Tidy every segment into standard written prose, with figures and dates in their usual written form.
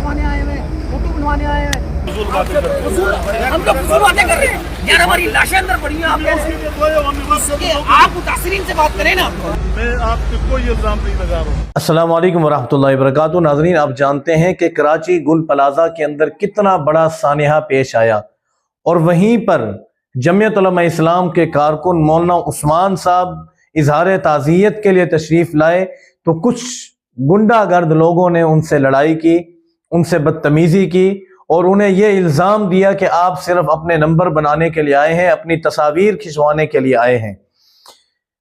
खिंचवाने आए हुए, फोटो बनवाने आए हैं। हम लोग फजूल बातें कर रहे हैं यार, हमारी लाशें अंदर पड़ी हैं। आप मुतासिरीन से बात करें ना। मैं आपके कोई इल्जाम नहीं लगा रहा हूँ। अस्सलाम वालेकुम वरहमतुल्लाहि वबरकातुहू। नाज़रीन, आप जानते हैं कि कराची गुल प्लाजा के अंदर कितना बड़ा सानिहा पेश आया और वहीं पर जमीयत उलमा इस्लाम के कारकुन मौलाना उस्मान साहब इजहार ताज़ियत के लिए तशरीफ़ लाए तो कुछ गुंडागर्द लोगों ने उनसे लड़ाई की, उनसे बदतमीज़ी की और उन्हें यह इल्ज़ाम दिया कि आप सिर्फ अपने नंबर बनाने के लिए आए हैं, अपनी तस्वीर खिंचवाने के लिए आए हैं।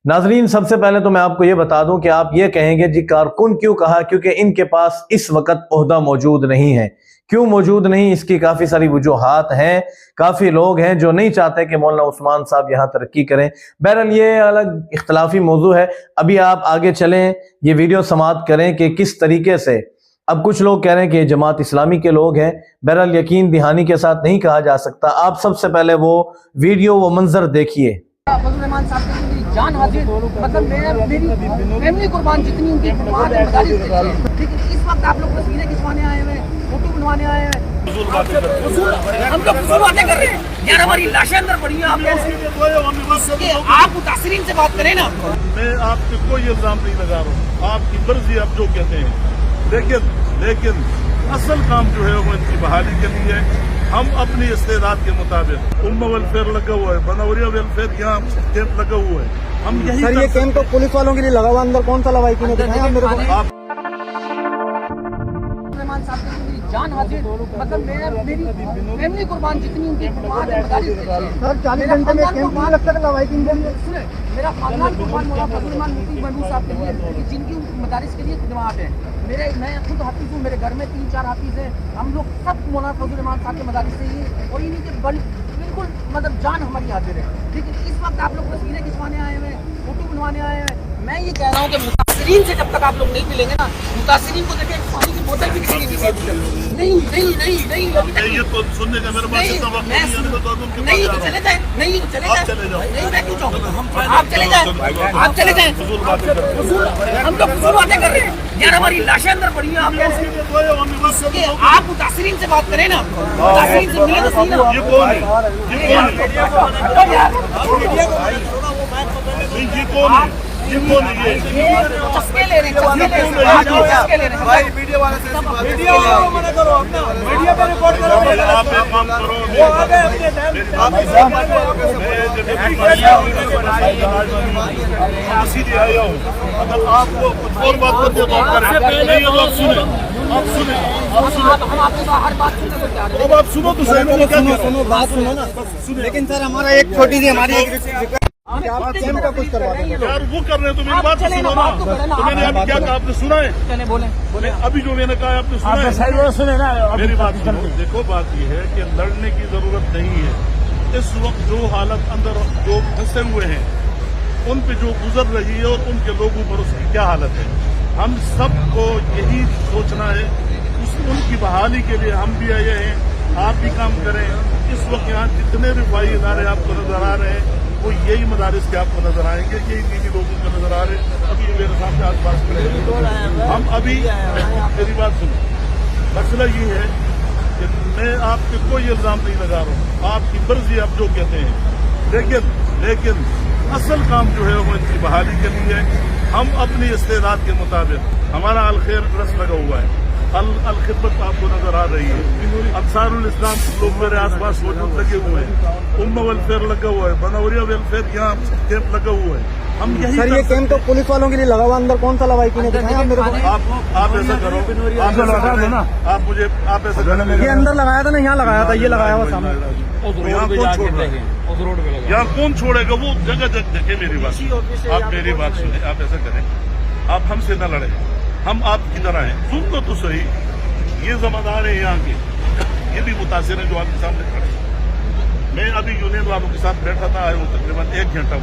नाजरीन, सबसे पहले तो मैं आपको ये बता दूं कि आप ये कहेंगे जी कारकुन क्यों कहा, क्योंकि इनके पास इस वक्त ओहदा मौजूद नहीं है। क्यों मौजूद नहीं, इसकी काफ़ी सारी वजूहात हैं। काफ़ी लोग हैं जो नहीं चाहते कि मौलाना उस्मान साहब यहाँ तरक्की करें। बहरहाल ये अलग इख्तलाफी मौजू है। अभी आप आगे चलें, ये वीडियो समाप्त करें कि किस तरीके से अब कुछ लोग कह रहे हैं कि जमात इस्लामी के लोग हैं। बहरहाल यकीन दहानी के साथ नहीं कहा जा सकता। आप सबसे पहले वो वीडियो, वो मंजर देखिए। रहमान साहब के लिए जान हाजिर, मतलब मेरी फैमिली कुर्बान, जितनी उनकी कुर्बान है मदारिस के लिए। ठीक है, इस वक्त आप लोग तस्वीरें खिंचवाने आए हुए, फोटो बनवाने आए हैं। हम लोग फजूल बातें कर रहे हैं यार, हमारी लाशें अंदर पड़ी हैं। आप मुतासिरीन से बात करें ना। मैं आपके कोई इल्जाम नहीं लगा रहा हूँ। आपकी मर्जी, आप जो कहते हैं। लेकिन असल काम जो है वो इनकी बहाली के लिए है। हम अपनी इस्तेदाद के मुताबिक उम्मा वेलफेयर लगा हुआ है, बनौरिया वेलफेयर यहाँ कैंप लगा हुआ है। हम यही सर, ये कैंप तो पुलिस वालों के लिए लगा हुआ, अंदर कौन सा लवाई की दिखाया मेरे को। आप रहमान साहब के लिए जान हाजिर, मतलब मेरी फैमिली कुर्बान, जितनी उनकी कुर्बान है मदारिस के लिए। सर, 40 घंटे में कैंप नहीं लगता लवाई की। सुने, मेरा खानदान कुर्बान मौलाना फजल रहमान मुफ्ती बंडू साहब के लिए, जिनकी मदारिस के लिए खिदमत है। मैं खुद हाफिज हूँ, मेरे घर में 3-4 हाफिज हैं। हम लोग सब मौलाना फजल रहमान साहब के मदारिस से ही और इन्हीं के बिल्कुल मतलब जान हमारी हाजिर है। ठीक है, इस वक्त आप लोग तस्वीरें खिंचवाने आए हुए, फोटो बनवाने आए हैं। मैं ये कह रहा हूँ कि मुतासिरीन से जब तक आप लोग नहीं मिलेंगे ना, मुतासिरीन को देखें पानी की बोतल भी किसी नहीं ये तो सुनने का मेरे पास इतना वक्त नहीं है। नहीं तो चले जाए, नहीं तो चले जाए, नहीं मैं क्यों चाहूँगा, आप चले जाए, आप चले जाए। हम लोग फजूल बातें कर रहे हैं यार, हमारी लाशें अंदर पड़ी हैं। आप मुतासिरीन से बात करें ना, मुतासिरीन से मिले तो सही ना। ये कौन है? ये कौन है? चस्के ले रहे हैं भाई, वीडियो वाले से वीडियो मना करो, अपना मीडिया पे रिपोर्ट करो। आप एक काम करो, वो आ गए अपने टाइम। सीधे आया हूँ। अगर आपको कुछ और बात करते तो आप सुने। हम आपकी हर बात सुनने को तैयार हैं। अब आप सुनो तो सही। मैंने क्या सुनो, बात सुनो ना। लेकिन सर, हमारा एक छोटी सी हमारी एक आप कैंप का कुछ करवा दें यार, वो कर रहे हैं तो मेरी बात सुनो ना। तो मैंने अभी क्या कहा, आपने सुना है? चले बोले अभी जो मैंने कहा आपने सुना है? सुने ना। मेरी बात सुनो। देखो, बात ये है कि लड़ने की जरूरत नहीं है। इस वक्त जो हालत अंदर जो फंसे हुए हैं, उन पे जो गुजर रही है और उनके लोगों पर उसकी क्या हालत है, हम सबको यही सोचना है। उनकी बहाली के लिए हम भी आए हैं, आप भी काम करें। इस वक्त यहाँ जितने रिफाई इदारे आपको नजर आ रहे हैं, वो यही मदारिस के आपको नजर आएंगे, यही दीनी लोगों को नजर आ रहे हैं। अभी मेरे सामने आस पास खड़े हम अभी मेरी बात सुनो। मसला ये है कि मैं आपके कोई इल्जाम नहीं लगा रहा हूँ। आपकी मर्जी, आप जो कहते हैं। लेकिन असल काम जो है वो इनकी बहाली के लिए है। हम अपनी इस्तेदाद के मुताबिक, हमारा अलखैर ट्रस्ट लगा हुआ है, अल खिदमत आपको नजर आ रही है, अंसारुल इस्लाम लोग मेरे आसपास मौजूद लगे हुए हैं, उम्मा वेलफेयर लगा हुआ है, बनौरिया वेलफेयर यहाँ कैंप लगा हुआ है। हम यही सर, ये कैंप तो पुलिस वालों के लिए लगा हुआ, अंदर कौन सा लवाई की दिखाया मेरे को। आप ऐसा करो, आप मुझे आप ऐसा करो। ये अंदर लगाया था ना, यहाँ लगाया था, ये लगाया हुआ सामने। यहाँ कौन छोड़ रहा है? यहाँ कौन छोड़ेगा? वो जगह देखे मेरी बात। आप मेरी बात सुने, आप ऐसा करें, आप हमसे न लड़े, हम आपकी तरह हैं। सुन लो तो सही। ये जमादार है यहाँ के, ये भी मुतासिर है जो आपके सामने खड़े। मैं अभी यूनियन वालों के साथ बैठा था, आया हूँ तकरीबन 1 घंटा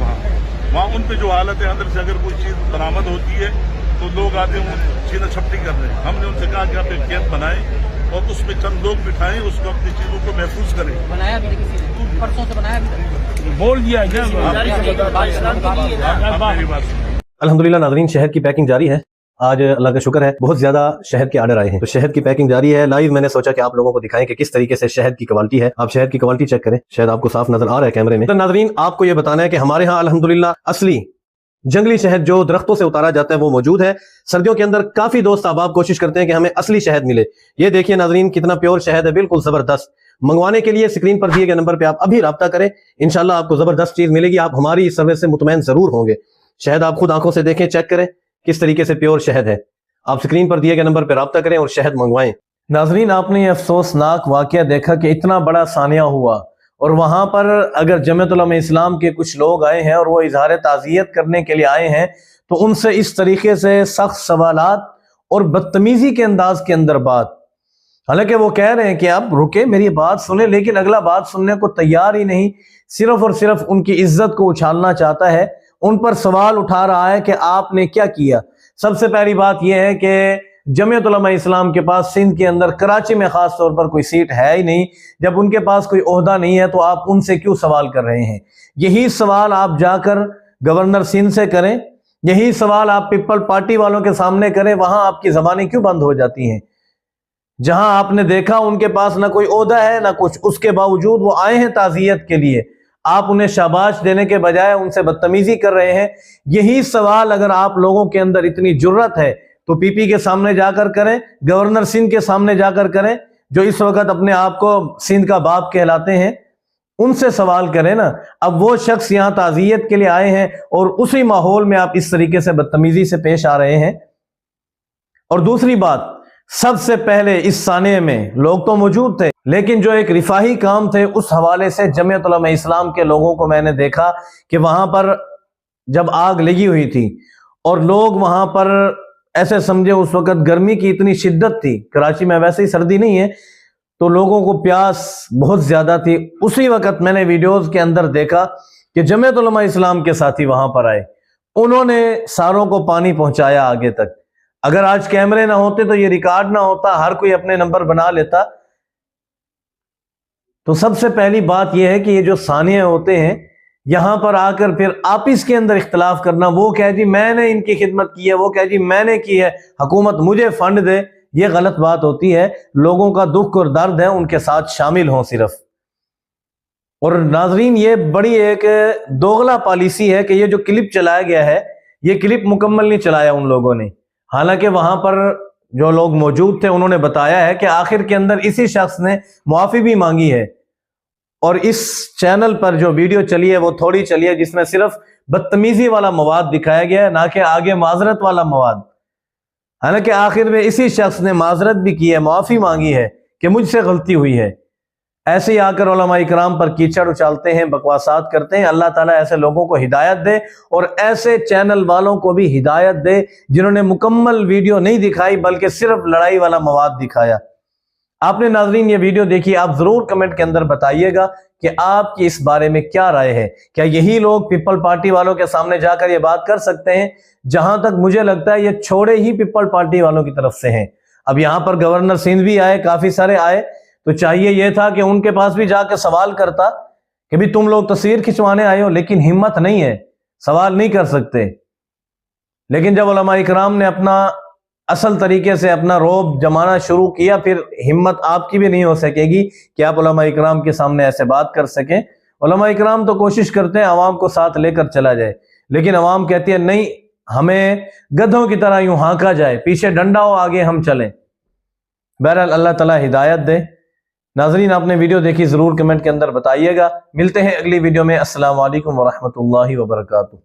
वहाँ उन पे जो हालत है, अंदर से अगर कोई चीज बरामद होती है तो लोग आते हैं छीना छपटी कर रहे हैं। हमने उनसे कहा कि आप एक कैंप बनाएं और उसमें चंद लोग बिठाएं, उसको अपनी चीजों को महफूज करें। बनाया भी किसी ने, परसों से बनाया भी, बोल दिया। मेरी बात सुनो। अल्हम्दुलिल्लाह नाज़रीन, शहर की पैकिंग जारी है آج अल्लाह का शुक्र है बहुत ज्यादा शहद के आर्डर आए हैं, तो शहद की पैकिंग जारी है। लाइव मैंने सोचा कि आप लोगों को दिखाएं कि किस तरीके से शहद की क्वालिटी है। आप शहद की क्वालिटी चेक करें, शायद आपको साफ नजर आ रहा है कैमरे में। तो नाज़रीन, आपको ये बताना है कि हमारे यहाँ अल्हम्दुलिल्लाह असली जंगली शहद जो दरख्तों से उतारा जाता है वो मौजूद है। सर्दियों के अंदर काफी दोस्त अहबाब कोशिश करते हैं कि हमें असली शहद मिले। ये देखिए नाज़रीन, कितना प्योर शहद है, बिल्कुल जबरदस्त। मंगवाने के लिए स्क्रीन पर दिए गए नंबर पे आप अभी राब्ता करें, इंशाल्लाह आपको जबरदस्त चीज मिलेगी। आप हमारी इस सर्विस से मुतमैन जरूर होंगे। शहद आप खुद आंखों से देखें, चेक करें किस तरीके से प्योर शहद है। आप स्क्रीन पर दिए गए नंबर पर राब्ता करें और शहद मंगवाएं। नाज़रीन, आपने ये अफसोसनाक वाकया देखा कि इतना बड़ा सानिया हुआ और वहां पर अगर जमीयत उलमा इस्लाम के कुछ लोग आए हैं और वो इजहार ताज़ियत करने के लिए आए हैं, तो उनसे इस तरीके से सख्त सवालात और बदतमीजी के अंदाज के अंदर बात, हालांकि वो कह रहे हैं कि आप रुके, मेरी बात सुने, लेकिन अगला बात सुनने को तैयार ही नहीं। सिर्फ और सिर्फ उनकी इज्जत को उछालना चाहता है, उन पर सवाल उठा रहा है कि आपने क्या किया। सबसे पहली बात यह है कि जमीयत उलमा इस्लाम के पास सिंध के अंदर, कराची में खास तौर पर कोई सीट है ही नहीं। जब उनके पास कोई ओहदा नहीं है तो आप उनसे क्यों सवाल कर रहे हैं? यही सवाल आप जाकर गवर्नर सिंध से करें, यही सवाल आप पीपल पार्टी वालों के सामने करें। वहां आपकी जबानें क्यों बंद हो जाती हैं? जहां आपने देखा उनके पास ना कोई ओहदा है ना कुछ, उसके बावजूद वो आए हैं ताज़ियत के लिए, आप उन्हें शाबाश देने के बजाय उनसे बदतमीजी कर रहे हैं। यही सवाल अगर आप लोगों के अंदर इतनी जुर्रत है तो पीपी के सामने जाकर करें, गवर्नर सिंध के सामने जाकर करें, जो इस वक्त अपने आप को सिंध का बाप कहलाते हैं, उनसे सवाल करें ना। अब वो शख्स यहाँ ताज़ियत के लिए आए हैं और उसी माहौल में आप इस तरीके से बदतमीजी से पेश आ रहे हैं। और दूसरी बात, सबसे पहले इस साने में लोग तो मौजूद थे, लेकिन जो एक रिफाही काम थे उस हवाले से जमीयत उलमा इस्लाम के लोगों को मैंने देखा कि वहां पर जब आग लगी हुई थी और लोग वहां पर ऐसे समझे, उस वक्त गर्मी की इतनी शिद्दत थी, कराची में वैसे ही सर्दी नहीं है, तो लोगों को प्यास बहुत ज्यादा थी। उसी वक्त मैंने वीडियोज के अंदर देखा कि जमीयत उलमा इस्लाम के साथी वहां पर आए, उन्होंने सारों को पानी पहुंचाया आगे तक। अगर आज कैमरे ना होते तो ये रिकॉर्ड ना होता, हर कोई अपने नंबर बना लेता। तो सबसे पहली बात यह है कि ये जो सानिया होते हैं, यहां पर आकर फिर आपस के अंदर इख्तलाफ करना, वो कह जी मैंने इनकी खिदमत की है, वो कह जी मैंने की है, हुकूमत मुझे फंड दे, ये गलत बात होती है। लोगों का दुख और दर्द है, उनके साथ शामिल हों सिर्फ। और नाजरीन, ये बड़ी एक दोगला पॉलिसी है कि ये जो क्लिप चलाया गया है, ये क्लिप मुकम्मल नहीं चलाया उन लोगों ने। हालांकि वहां पर जो लोग मौजूद थे उन्होंने बताया है कि आखिर के अंदर इसी शख्स ने मुआफी भी मांगी है। और इस चैनल पर जो वीडियो चली है वो थोड़ी चली है जिसमें सिर्फ बदतमीजी वाला मवाद दिखाया गया है, ना कि आगे माजरत वाला मवाद। हालांकि आखिर में इसी शख्स ने माजरत भी की है, मुआफी मांगी है कि मुझसे गलती हुई है। ऐसे ही आकर उलमा इकराम पर कीचड़ उछालते हैं, बकवासात करते हैं। अल्लाह ताला ऐसे लोगों को हिदायत दे और ऐसे चैनल वालों को भी हिदायत दे जिन्होंने मुकम्मल वीडियो नहीं दिखाई बल्कि सिर्फ लड़ाई वाला मवाद दिखाया। आपने नाजरीन ये वीडियो देखी, आप जरूर कमेंट के अंदर बताइएगा कि आपकी इस बारे में क्या राय है। क्या यही लोग पीपल पार्टी वालों के सामने जाकर ये बात कर सकते हैं? जहां तक मुझे लगता है ये छोड़े ही पीपल पार्टी वालों की तरफ से हैं। अब यहां पर गवर्नर सिंध भी आए, काफी सारे आए, तो चाहिए यह था कि उनके पास भी जाकर सवाल करता कि भी तुम लोग तस्वीर खिंचवाने आए हो, लेकिन हिम्मत नहीं है, सवाल नहीं कर सकते। लेकिन जब उलमा इकराम ने अपना असल तरीके से अपना रोब जमाना शुरू किया, फिर हिम्मत आपकी भी नहीं हो सकेगी कि आप उलमा इकराम के सामने ऐसे बात कर सकें। उलमा इकराम तो कोशिश करते हैं अवाम को साथ लेकर चला जाए, लेकिन अवाम कहती है नहीं, हमें गधों की तरह यूं हाँका जाए, पीछे डंडा हो, आगे हम चलें। बहरहाल अल्लाह ताला हिदायत दे। नाजरीन, आपने वीडियो देखी, जरूर कमेंट के अंदर बताइएगा। मिलते हैं अगली वीडियो में। अस्सलाम वालेकुम वरहमतुल्लाहि वबरकातुहू।